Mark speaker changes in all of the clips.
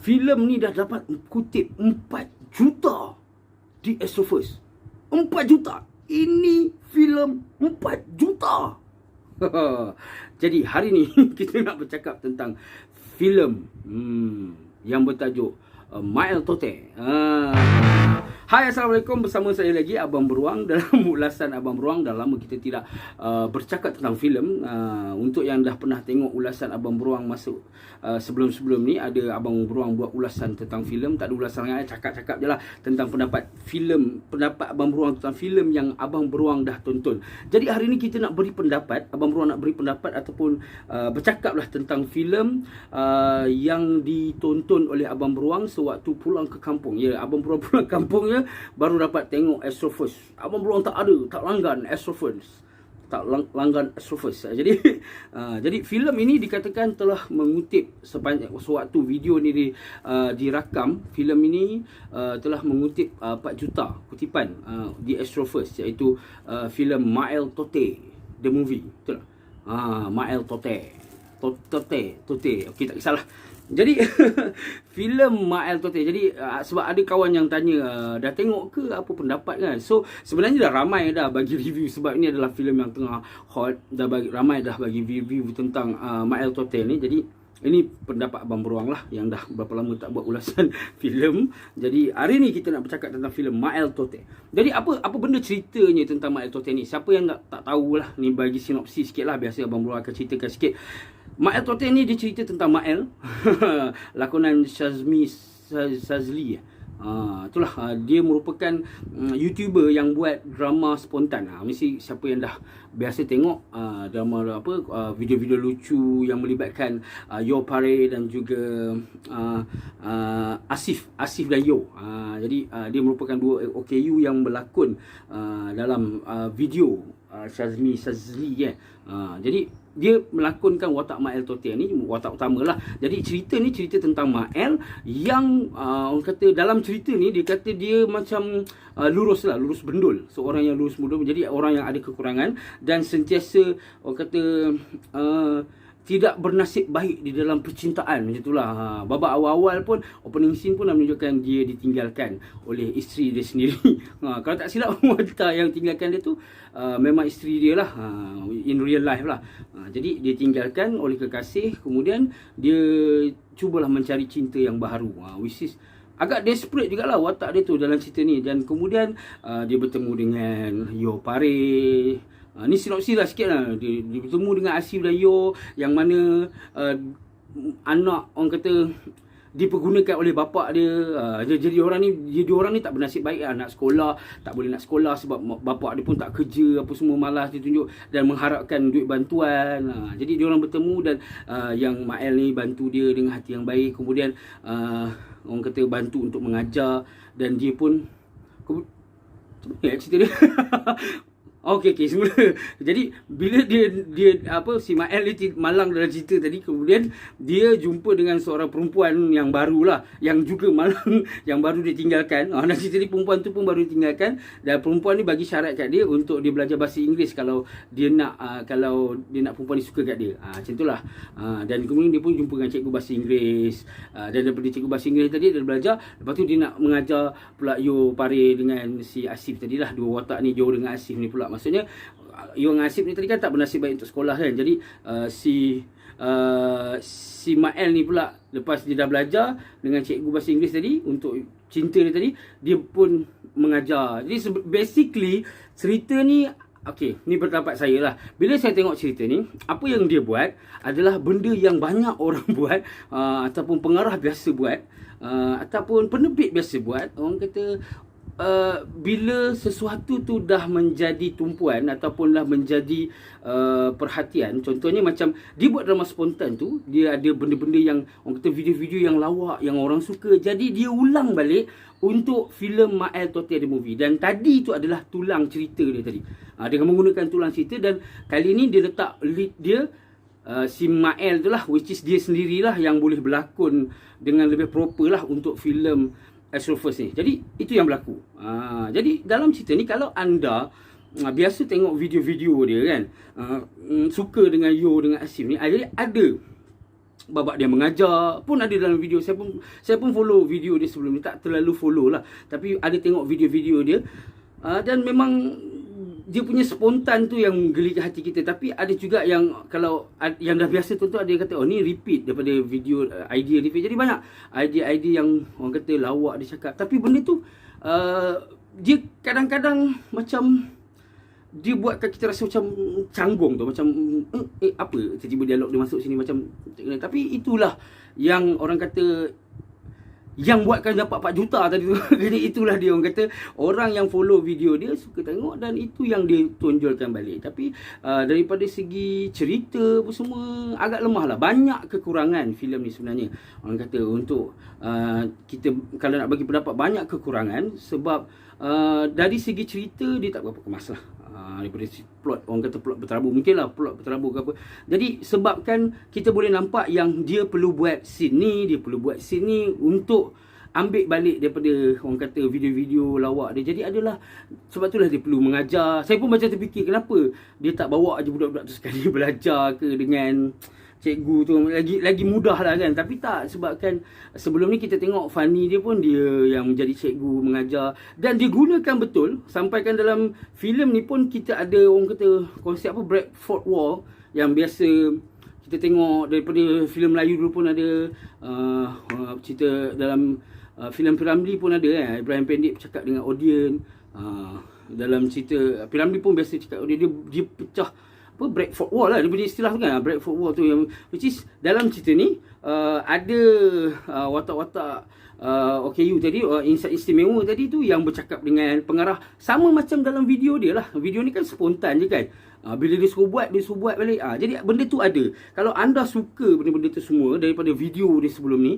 Speaker 1: filem ni dah dapat kutip 4 juta di Astroverse. 4 juta. Ini filem 4 juta. Jadi hari ni kita nak bercakap tentang filem yang bertajuk Mael Tote. Hai, Assalamualaikum, bersama saya lagi Abang Beruang dalam ulasan Abang Beruang. Dah lama kita tidak bercakap tentang filem. Untuk yang dah pernah tengok ulasan Abang Beruang masuk sebelum-sebelum ni, ada Abang Beruang buat ulasan tentang filem. Tak ada ulasan yang cakap-cakap je lah tentang pendapat filem, pendapat Abang Beruang tentang filem yang Abang Beruang dah tonton. Jadi hari ni kita nak beri pendapat, Abang Beruang nak beri pendapat ataupun bercakap lah tentang filem yang ditonton oleh Abang Beruang sewaktu pulang ke kampung. Ya, Abang Beruang pulang kampung ya, baru dapat tengok Astroverse. Abang Beruang tak langgan Astroverse. Langgan Astroverse. Jadi filem ini dikatakan telah mengutip sepanjang sewaktu video ni dirakam. Filem ini telah mengutip 4 juta kutipan di Astroverse, iaitu filem Mael Tote the movie. Betul tak? Mael Tote. Okey, tak kisahlah. Jadi filem Mael Tote. Jadi sebab ada kawan yang tanya, dah tengok ke, apa pendapat kan. So sebenarnya dah ramai dah bagi review, sebab ini adalah filem yang tengah hot. Ramai dah bagi review tentang Mael Tote ni. Jadi ini pendapat Abang Beruang lah, yang dah berapa lama tak buat ulasan filem. Jadi hari ni kita nak bercakap tentang filem Mael Tote. Jadi apa benda ceritanya tentang Mael Tote ni? Siapa yang tak tahu lah, ni bagi sinopsis sikit lah. Biasa Abang Beruang akan ceritakan sikit. Mael Tote ni dia cerita tentang Mael lakonan Shazmi Sazli. Itulah, dia merupakan YouTuber yang buat drama spontan. Mesti siapa yang dah biasa tengok drama video-video lucu yang melibatkan Yo Pare dan juga Asif dan Yo. Jadi dia merupakan dua OKU yang berlakon dalam video Shazmi Sazli kan. Jadi dia melakonkan watak Mael Tote ni, watak utama lah. Jadi cerita ni cerita tentang Mael yang orang kata dalam cerita ni dia kata dia macam lurus bendul, seorang yang lurus bendul. Jadi orang yang ada kekurangan dan sentiasa orang kata tidak bernasib baik di dalam percintaan, macam itulah. Babak awal-awal pun, opening scene pun dah menunjukkan dia ditinggalkan oleh isteri dia sendiri. Kalau tak silap, wanita yang tinggalkan dia tu memang isteri dia lah, in real life lah. Jadi dia tinggalkan oleh kekasih, kemudian dia cubalah mencari cinta yang baru, which is agak desperate jugalah watak dia tu dalam cerita ni. Dan kemudian dia bertemu dengan Yo Pare. Ni sinopsis lah sikit lah. Dia bertemu dengan Asif dan Yo, yang mana anak orang kata dipergunakan oleh bapak dia. Jadi orang ni tak bernasib baik lah. Nak sekolah, tak boleh nak sekolah sebab bapak dia pun tak kerja, apa semua malas ditunjuk dan mengharapkan duit bantuan. Jadi diorang bertemu dan yang Mael ni bantu dia dengan hati yang baik. Kemudian orang kata bantu untuk mengajar, dan dia pun cerita dia Okey, semula. Jadi bila dia si Mael ni malang dalam cerita tadi, kemudian dia jumpa dengan seorang perempuan yang barulah, yang juga malang, yang baru dia tinggalkan. Dalam cerita ni perempuan tu pun baru ditinggalkan, dan perempuan ni bagi syarat kat dia untuk dia belajar bahasa Inggeris kalau dia nak perempuan ni suka kat dia. Macam itulah. Dan kemudian dia pun jumpa dengan cikgu bahasa Inggeris. Dan daripada cikgu bahasa Inggeris tadi dia belajar, lepas tu dia nak mengajar pula Yo Pare dengan si Asif tadilah. Dua watak ni, Yo dengan Asif ni pula. Maksudnya Yo dengan Asif ni tadi kan tak bernasib baik untuk sekolah kan. Jadi si Mael ni pula, lepas dia dah belajar dengan cikgu bahasa Inggeris tadi untuk cinta dia tadi, dia pun mengajar. Jadi basically cerita ni, okey, ni pendapat saya lah. Bila saya tengok cerita ni, apa yang dia buat adalah benda yang banyak orang buat, ataupun pengarah biasa buat, ataupun penerbit biasa buat. Orang kata bila sesuatu tu dah menjadi tumpuan ataupun dah menjadi perhatian, contohnya macam dia buat drama spontan tu, dia ada benda-benda yang orang kata video-video yang lawak yang orang suka, jadi dia ulang balik untuk filem Mael Tote the movie. Dan tadi tu adalah tulang cerita dia tadi, dengan menggunakan tulang cerita. Dan kali ni dia letak lead dia, si Mael tu lah, which is dia sendirilah yang boleh berlakon dengan lebih proper lah untuk filem Astroverse ni. Jadi itu yang berlaku. Jadi dalam cerita ni, kalau anda biasa tengok video-video dia kan, suka dengan Yo dengan Asif ni, jadi ada babak dia mengajar pun ada dalam video. Saya pun follow video dia sebelum ni, tak terlalu follow lah, tapi ada tengok video-video dia. Dan memang dia punya spontan tu yang menggelikan hati kita. Tapi ada juga yang kalau yang dah biasa tu ada yang kata, oh ni repeat daripada video, idea repeat. Jadi banyak idea-idea yang orang kata lawak dia cakap. Tapi benda tu dia kadang-kadang macam dia buatkan kita rasa macam canggung tu, macam apa tiba-tiba dialog dia masuk sini macam. Tapi itulah yang orang kata yang buatkan dapat 4 juta tadi tu. Jadi itulah dia, orang kata orang yang follow video dia suka tengok, dan itu yang dia tonjolkan balik. Tapi daripada segi cerita apa semua agak lemah lah. Banyak kekurangan filem ni sebenarnya. Orang kata untuk kita kalau nak bagi pendapat, banyak kekurangan. Sebab dari segi cerita dia tak berapa kemas lah. Daripada plot, orang kata plot berterabur, mungkin lah plot berterabur ke apa. Jadi sebabkan kita boleh nampak yang dia perlu buat scene ni, dia perlu buat scene ni untuk ambil balik daripada orang kata video-video lawak dia. Jadi adalah sebab itulah dia perlu mengajar. Saya pun macam terfikir, kenapa dia tak bawa aja budak-budak tu sekali belajar ke dengan cikgu tu, lagi mudah lah kan. Tapi tak, sebabkan sebelum ni kita tengok Fanny dia pun dia yang menjadi cikgu mengajar, dan dia gunakan betul. Sampaikan dalam filem ni pun kita ada orang kata konsep apa, Bradford War, yang biasa kita tengok daripada filem Melayu dulu pun ada. Cerita dalam filem Piramli pun ada kan, Ibrahim Pendek bercakap dengan audiens. Dalam cerita Piramli pun biasa cakap dia pecah apa, Bradford War lah dia punya istilah tu kan. Bradford War tu yang which is dalam cerita ni ada watak-watak OKU tadi, insan istimewa tadi tu yang bercakap dengan pengarah, sama macam dalam video dia lah. Video ni kan spontan je kan. Bila dia suruh buat balik. Jadi benda tu ada. Kalau anda suka benda-benda tu semua daripada video dia sebelum ni,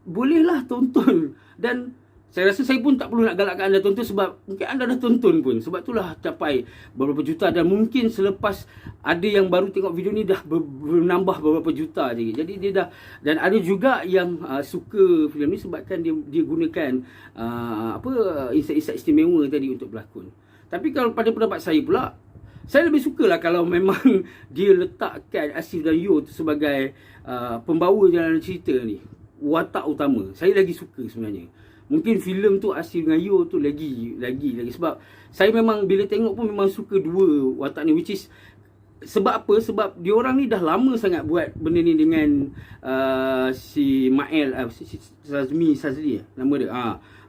Speaker 1: bolehlah tonton. Dan saya rasa saya pun tak perlu nak galakkan anda tonton, sebab mungkin anda dah tonton pun. Sebab itulah capai beberapa juta, dan mungkin selepas ada yang baru tengok video ni dah menambah beberapa juta je. Jadi dia dah, dan ada juga yang suka filem ni sebabkan dia gunakan insight-insight istimewa tadi untuk berlakon. Tapi kalau pada pendapat saya pula, saya lebih sukalah kalau memang dia letakkan Asif dan Yo tu sebagai pembawa jalan cerita ni, watak utama. Saya lagi suka sebenarnya. Mungkin filem tu Asif dengan Yo tu lagi sebab saya memang bila tengok pun memang suka dua watak ni, which is sebab apa? Sebab diorang ni dah lama sangat buat benda ni dengan si Mael, Sazmi Sazli nama dia.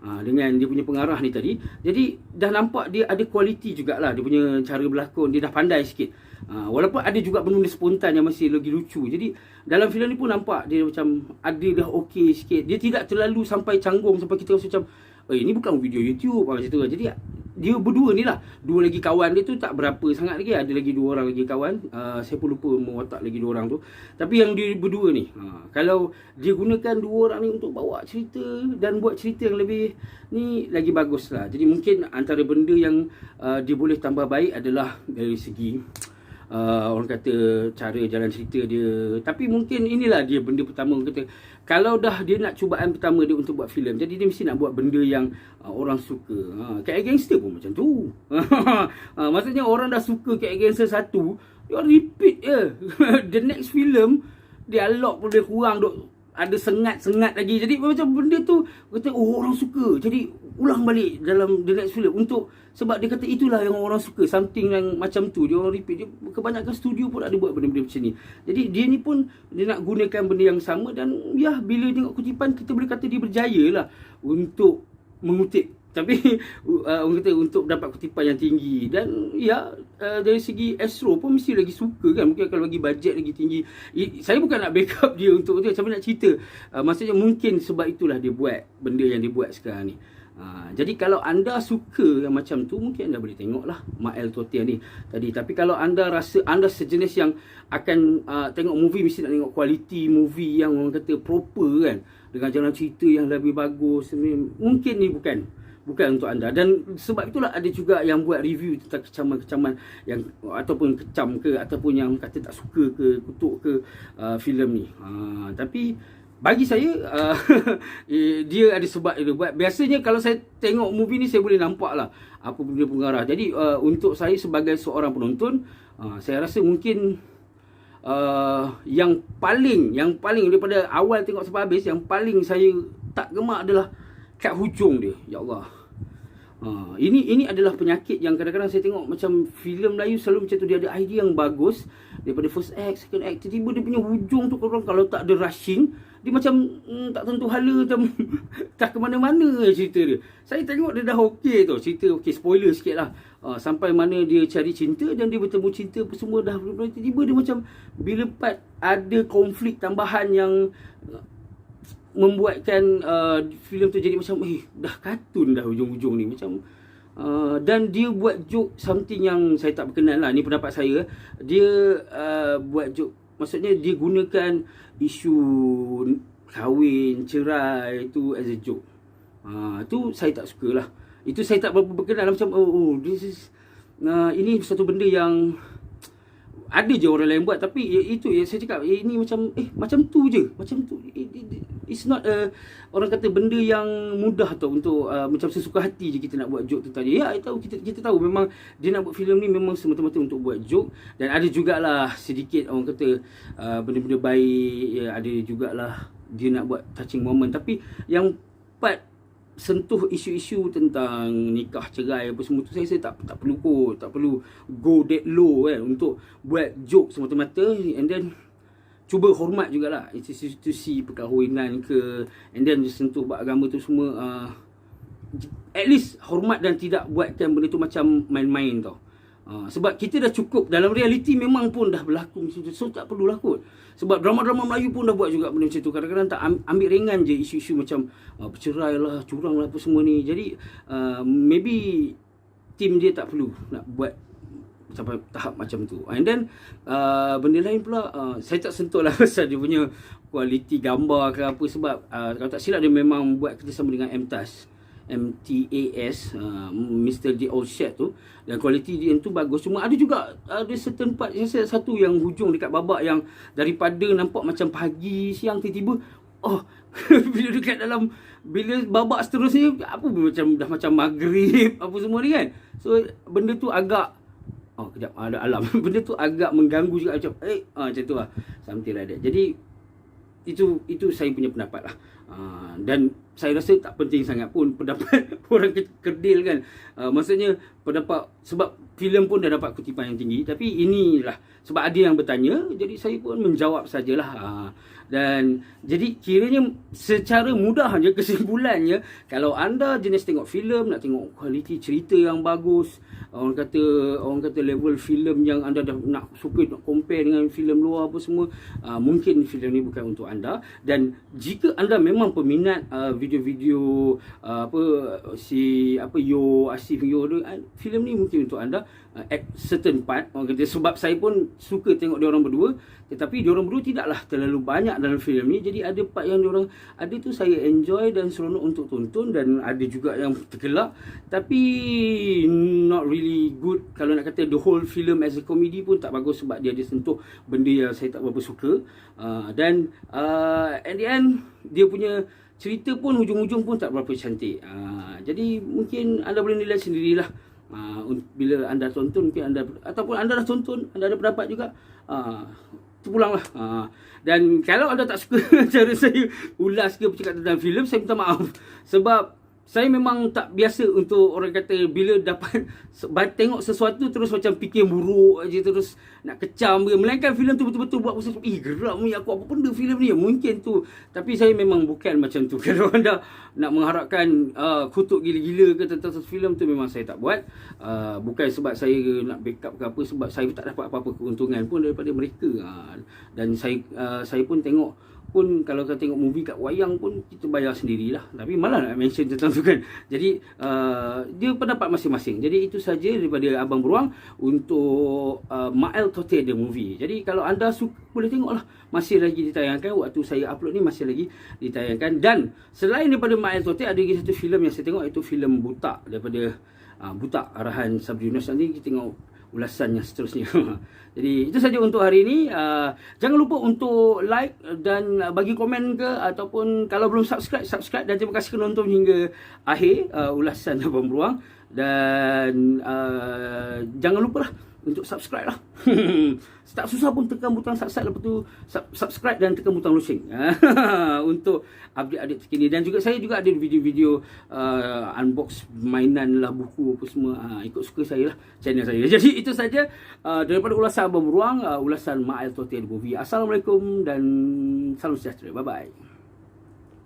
Speaker 1: Dengan dia punya pengarah ni tadi. Jadi dah nampak dia ada kualiti jugalah, dia punya cara berlakon, dia dah pandai sikit. Walaupun ada juga benda spontan yang masih lagi lucu. Jadi dalam filem ni pun nampak dia macam ada dah okey sikit. Dia tidak terlalu sampai canggung sampai kita rasa macam ini bukan video YouTube macam tu. Jadi dia berdua ni lah, dua lagi kawan dia tu tak berapa sangat lagi, ada lagi 2 orang lagi kawan. Saya pun lupa mewatak lagi 2 orang tu. Tapi yang dia berdua ni, kalau dia gunakan 2 orang ni untuk bawa cerita dan buat cerita yang lebih ni, lagi bagus lah. Jadi mungkin antara benda yang dia boleh tambah baik adalah dari segi orang kata cara jalan cerita dia. Tapi mungkin inilah dia benda pertama, orang kata kalau dah dia nak cubaan pertama dia untuk buat filem, jadi dia mesti nak buat benda yang orang suka. Cat Gangster pun macam tu. Maksudnya orang dah suka Cat Gangster 1, dia repeat je. The next film dialog pun dia kurang, ada sengat-sengat lagi. Jadi macam benda tu kata orang suka, jadi ulang balik dalam the next film untuk, sebab dia kata itulah yang orang suka, something yang macam tu dia orang repeat. Dia kebanyakan studio pun ada buat benda-benda macam ni. Jadi dia ni pun dia nak gunakan benda yang sama, dan ya bila tengok kutipan kita boleh kata dia berjaya lah untuk mengutip. Tapi orang kata untuk dapat kutipan yang tinggi. Dan ya dari segi Astro pun mesti lagi suka kan. Mungkin kalau bagi bajet lagi tinggi. Saya bukan nak backup dia untuk tu, saya nak cerita. Maksudnya mungkin sebab itulah dia buat benda yang dia buat sekarang ni. Jadi kalau anda suka yang macam tu, mungkin anda boleh tengok lah Mael Totian ni tadi. Tapi kalau anda rasa anda sejenis yang akan tengok movie, mesti nak tengok quality movie yang orang kata proper kan, dengan jalan cerita yang lebih bagus, mungkin ni bukan untuk anda. Dan sebab itulah ada juga yang buat review tentang kecaman-kecaman yang ataupun kecam ke, ataupun yang kata tak suka ke, kutuk ke filem ni. Tapi bagi saya dia ada sebab dia buat. Biasanya kalau saya tengok movie ni, saya boleh nampak lah apa benda pengarah. Jadi untuk saya sebagai seorang penonton, saya rasa mungkin yang paling daripada awal tengok sampai habis, yang paling saya tak gemak adalah kat hujung dia. Ya Allah. Ini adalah penyakit yang kadang-kadang saya tengok macam filem Melayu selalu macam tu. Dia ada idea yang bagus daripada first act, second act, tiba-tiba dia punya hujung tu korang kalau tak ada rushing, dia macam tak tentu hala, macam tak ke mana-mana cerita dia. Saya tengok dia dah okey tu, cerita okey, spoiler sikit lah. Sampai mana dia cari cinta dan dia bertemu cinta apa semua dah, tiba-tiba dia macam bila part ada konflik tambahan yang membuatkan filem tu jadi macam dah kartun dah hujung-hujung ni macam. Dan dia buat joke something yang saya tak berkenan lah. Ni pendapat saya. Dia buat joke, maksudnya dia gunakan isu kahwin, cerai tu as a joke. Tu saya tak suka lah. Itu saya tak berapa berkenan lah. Macam this is ini satu benda yang ada je orang lain buat, tapi itu yang saya cakap, ini macam tu je, macam tu. It's not orang kata benda yang mudah tau untuk macam sesuka hati je kita nak buat joke tentang dia. Ya, kita tahu memang dia nak buat filem ni memang semata-mata untuk buat joke, dan ada jugalah sedikit orang kata benda-benda baik, ya, ada jugalah dia nak buat touching moment. Tapi yang part sentuh isu-isu tentang nikah, cerai apa semua tu, saya tak perlu kot, tak perlu go that low kan untuk buat joke semata-mata. And then cuba hormat jugalah institusi perkahwinan ke, and then sentuh bab agama tu semua, at least hormat dan tidak buatkan benda tu macam main-main tau. Sebab kita dah cukup dalam realiti, memang pun dah berlaku macam tu, so tak perlulah kot. Sebab drama-drama Melayu pun dah buat juga benda macam tu. Kadang-kadang tak ambil ringan je isu-isu macam bercerai lah, curang lah apa semua ni. Jadi maybe tim dia tak perlu nak buat sampai tahap macam tu. And then benda lain pula, saya tak sentuh lah pasal dia punya kualiti gambar ke apa. Sebab kalau tak silap dia memang buat kerjasama dengan MTAS, Mr. The Old Shed tu, dan kualiti dia tu bagus. Cuma ada juga ada certain part, saya satu yang hujung dekat babak yang daripada nampak macam pagi siang, tiba-tiba bila dekat dalam, bila babak seterusnya apa dah macam maghrib apa semua ni kan. So benda tu agak kejap ada alam benda tu agak mengganggu juga, macam macam tu lah, something like that. Jadi itu saya punya pendapat lah. Dan saya rasa tak penting sangat pun pendapat orang kerdil kan. Maksudnya pendapat, sebab filem pun dah dapat kutipan yang tinggi. Tapi inilah sebab ada yang bertanya, jadi saya pun menjawab sajalah. Dan jadi kiranya secara mudah je kesimpulannya, kalau anda jenis tengok filem, nak tengok kualiti cerita yang bagus, orang kata level filem yang anda dah nak suka nak compare dengan filem luar apa semua, mungkin filem ni bukan untuk anda. Dan jika anda memang peminat video-video Asif Yo tu, filem ni mungkin untuk anda at certain part, orang kata. Sebab saya pun suka tengok dia orang berdua, tetapi dia orang berdua tidaklah terlalu banyak dalam filem ni. Jadi ada part yang dia orang ada tu saya enjoy dan seronok untuk tonton, dan ada juga yang tergelak, tapi not really good. Kalau nak kata the whole film as a comedy pun tak bagus, sebab dia ada sentuh benda yang saya tak berapa suka. Dan at the end dia punya cerita pun hujung-hujung pun tak berapa cantik. Jadi mungkin anda boleh nilai sendirilah. Bila anda tonton, mungkin anda, ataupun anda dah tonton, anda ada pendapat juga, terpulanglah. Dan kalau anda tak suka cara saya ulas ke bercakap tentang filem, saya minta maaf. Sebab saya memang tak biasa untuk, orang kata, bila dapat tengok sesuatu terus macam fikir buruk aja, terus nak kecam ke. Melainkan filem tu betul-betul buat proses, geram ni aku, apa benda filem ni, mungkin tu. Tapi saya memang bukan macam tu. Kalau anda nak mengharapkan kutuk gila-gila ke tentang filem tu, memang saya tak buat. Bukan sebab saya nak backup ke apa, sebab saya tak dapat apa-apa keuntungan pun daripada mereka. Dan saya pun tengok pun, kalau kita tengok movie kat wayang pun kita bayar sendirilah. Tapi malah nak mention tentang tu kan. Jadi dia pendapat masing-masing. Jadi itu saja daripada Abang Beruang untuk Mael Tote the movie. Jadi kalau anda suka, boleh tengoklah. Masih lagi ditayangkan. Waktu saya upload ni masih lagi ditayangkan. Dan selain daripada Mael Tote, ada lagi satu filem yang saya tengok, iaitu filem Butak, daripada Butak arahan Sabri Yunus. Nanti kita tengok ulasan yang seterusnya. Jadi itu saja untuk hari ini. Jangan lupa untuk like dan bagi komen ke, ataupun kalau belum subscribe. Dan terima kasih kerana nonton hingga akhir ulasan Abang Beruang. Dan jangan lupa lah untuk subscribe lah. Tak susah pun, tekan butang subscribe, lepas tu subscribe dan tekan butang losing untuk update-update terkini. Dan juga saya juga ada video-video unbox mainan lah, buku apa semua. Ikut suka saya lah channel saya. Jadi itu saja daripada ulasan Abang Beruang, ulasan Mak Al Totil Movie. Assalamualaikum dan salam sejahtera. Bye bye.